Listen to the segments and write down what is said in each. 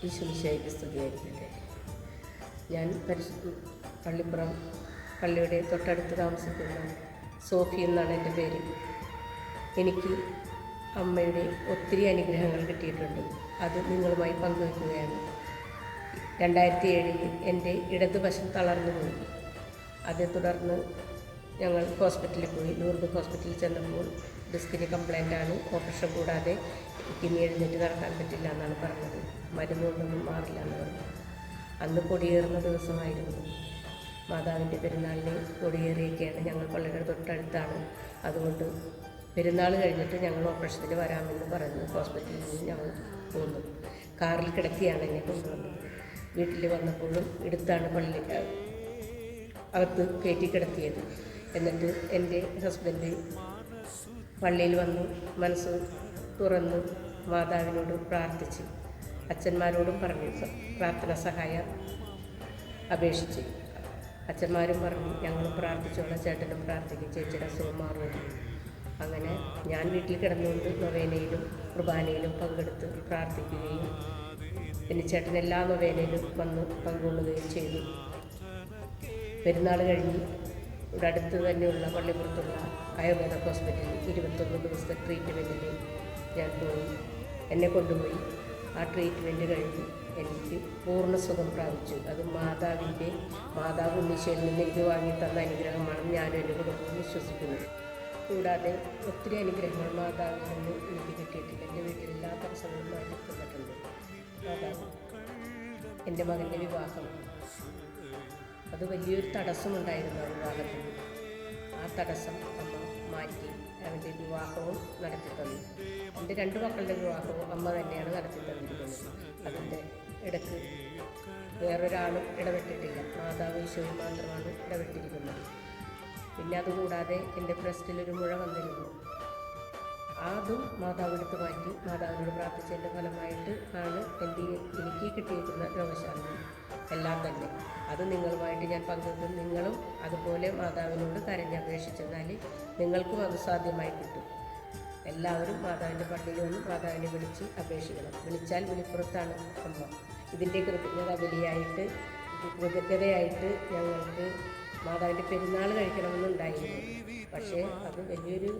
ഈശ്വമിശിഹായ്ക്ക് സ്തുതിയായിരിക്കട്ടെ. ഞാൻ പള്ളിപ്പുറം പള്ളിയുടെ തൊട്ടടുത്ത് താമസിക്കുന്ന സോഫി എന്നാണ് എൻ്റെ പേര്. എനിക്ക് അമ്മയുടെ ഒത്തിരി അനുഗ്രഹങ്ങൾ കിട്ടിയിട്ടുണ്ട്. അത് നിങ്ങളുമായി പങ്കുവയ്ക്കുകയാണ്. 2007 എൻ്റെ ഇടതുവശം തളർന്നു പോയി. അതേ തുടർന്ന് ഞങ്ങൾ ഹോസ്പിറ്റലിൽ പോയി. ലൂർദ് ഹോസ്പിറ്റലിൽ ചെന്നപ്പോൾ ഡിസ്കിന് കംപ്ലൈൻ്റാണ്, ഓപ്പറേഷൻ കൂടാതെ ഇനി എഴുന്നേറ്റ് നടക്കാൻ പറ്റില്ല എന്നാണ് പറഞ്ഞത്. മരുന്ന് കൊണ്ടൊന്നും മാറില്ല എന്ന് പറഞ്ഞു. അന്ന് കൊടിയേറുന്ന ദിവസമായിരുന്നു. മാതാവിൻ്റെ പെരുന്നാളിന് കൊടിയേറിയൊക്കെയാണ്. ഞങ്ങൾ പള്ളിയുടെ തൊട്ടടുത്താണ്. അതുകൊണ്ട് പെരുന്നാൾ കഴിഞ്ഞിട്ട് ഞങ്ങൾ ഓപ്പറേഷത്തിന് വരാമെന്ന് പറഞ്ഞ് ഹോസ്പിറ്റലിൽ നിന്ന് ഞങ്ങൾ പോന്നു. കാറിൽ കിടത്തിയാണ് എന്നെ കൊണ്ടുവന്നത്. വീട്ടിൽ വന്നപ്പോഴും എടുത്താണ് പള്ളിക്ക് അകത്ത് കയറ്റി കിടത്തിയത്. എന്നിട്ട് എൻ്റെ ഹസ്ബൻഡ് പള്ളിയിൽ വന്ന് മനസ്സ് തുറന്ന് മാതാവിനോട് പ്രാർത്ഥിച്ച്, അച്ഛന്മാരോടും പറഞ്ഞു പ്രാർത്ഥന സഹായം അപേക്ഷിച്ച്. അച്ഛന്മാരും പറഞ്ഞു ഞങ്ങൾ പ്രാർത്ഥിച്ചോളാം, ചേട്ടനും പ്രാർത്ഥിക്കും, ചേച്ചിയുടെ അസുഖം മാറുമല്ലോ. അങ്ങനെ ഞാൻ വീട്ടിൽ കിടന്നുകൊണ്ട് നൊവേനയിലും കുർബാനയിലും പങ്കെടുത്ത് പ്രാർത്ഥിക്കുകയും പിന്നെ ചേട്ടൻ എല്ലാ നൊവേനയിലും വന്ന് പങ്കുകൊള്ളുകയും ചെയ്തു. പെരുന്നാൾ കഴിഞ്ഞ് ഇവിടെ അടുത്ത് തന്നെയുള്ള പള്ളിപ്പുറത്തുള്ള ആയുർവേദ ഹോസ്പിറ്റലിൽ 21 ദിവസത്തെ ട്രീറ്റ്മെൻറ്റിന് ഞാൻ പോയി. എന്നെ കൊണ്ടുപോയി. ആ ട്രീറ്റ്മെൻറ്റ് കഴിഞ്ഞ് എനിക്ക് പൂർണ്ണ സുഖം പ്രാപിച്ചു. അത് മാതാവ് ഉണ്ണീശോയിൽ നിന്ന് എനിക്ക് വാങ്ങിത്തന്ന അനുഗ്രഹമാണെന്ന് ഞാനും എൻ്റെ കുടുംബവും വിശ്വസിക്കുന്നു. കൂടാതെ ഒത്തിരി അനുഗ്രഹങ്ങൾ മാതാവിൽ നിന്ന് എനിക്ക് കിട്ടിയിട്ടില്ല. എൻ്റെ വീട്ടിൽ എല്ലാ തടസ്സങ്ങളും മാറ്റി തന്നിട്ടുണ്ട് മാതാവ്. എൻ്റെ മകൻ്റെ വിവാഹം, അത് വലിയൊരു തടസ്സമുണ്ടായിരുന്നു ആ വിവാഹത്തിന്. ആ തടസ്സം അമ്മ മാറ്റി അവൻ്റെ വിവാഹവും നടത്തി തന്നു. എൻ്റെ 2 മക്കളുടെ വിവാഹവും അമ്മ തന്നെയാണ് നടത്തി തന്നിരിക്കുന്നത്. അതിൻ്റെ ഇടയ്ക്ക് വേറൊരാളും ഇടപെട്ടിട്ടില്ല. മാതാവ് ഈശോയും മാത്രമാണ് ഇടപെട്ടിരിക്കുന്നത്. പിന്നെ അതുകൂടാതെ എൻ്റെ ബ്രസ്റ്റിലൊരു മുഴ വന്നിരുന്നു. അതും മാതാവ് എടുത്ത് മാറ്റി. മാതാവിനോട് പ്രാർത്ഥിച്ചതിൻ്റെ ഫലമായിട്ട് ആണ് എനിക്ക് കിട്ടിയിരിക്കുന്ന രോഗശാന്തി എല്ലാം തന്നെ. അത് നിങ്ങളുമായിട്ട് ഞാൻ പങ്കുവെക്കും. നിങ്ങളും അതുപോലെ മാതാവിനോട് കരഞ്ഞപേക്ഷിച്ചെന്നാൽ നിങ്ങൾക്കും അത് സാധ്യമായി കിട്ടും. എല്ലാവരും മാതാവിൻ്റെ പള്ളിയിൽ വന്ന് മാതാവിനെ വിളിച്ച് അപേക്ഷിക്കണം. വിളിച്ചാൽ വിളിപ്പുറത്താണ് അമ്മ. ഇതിൻ്റെ കൃതജ്ഞതയായിട്ട് ഞങ്ങൾക്ക് മാതാവിൻ്റെ പെരുന്നാൾ കഴിക്കണമെന്നുണ്ടായിരുന്നു. പക്ഷേ അത് വലിയൊരു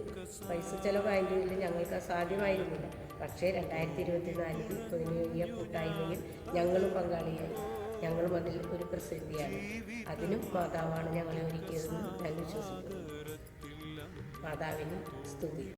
പൈസ ചിലവായെങ്കിൽ ഞങ്ങൾക്ക് സാധ്യമായിരുന്നില്ല. പക്ഷേ 2024 പൊതുനിയോഗിയ കൂട്ടായ്മയിൽ ഞങ്ങളും പങ്കാളിയായി. ഞങ്ങളും അതിൽ ഒരു പ്രസിദ്ധിയാണ്. അതിനും മാതാവാണ് ഞങ്ങളെ ഒരുക്കിയതെന്ന് ഞാൻ വിശ്വസിക്കുന്നു. മാതാവിന് സ്തുതി.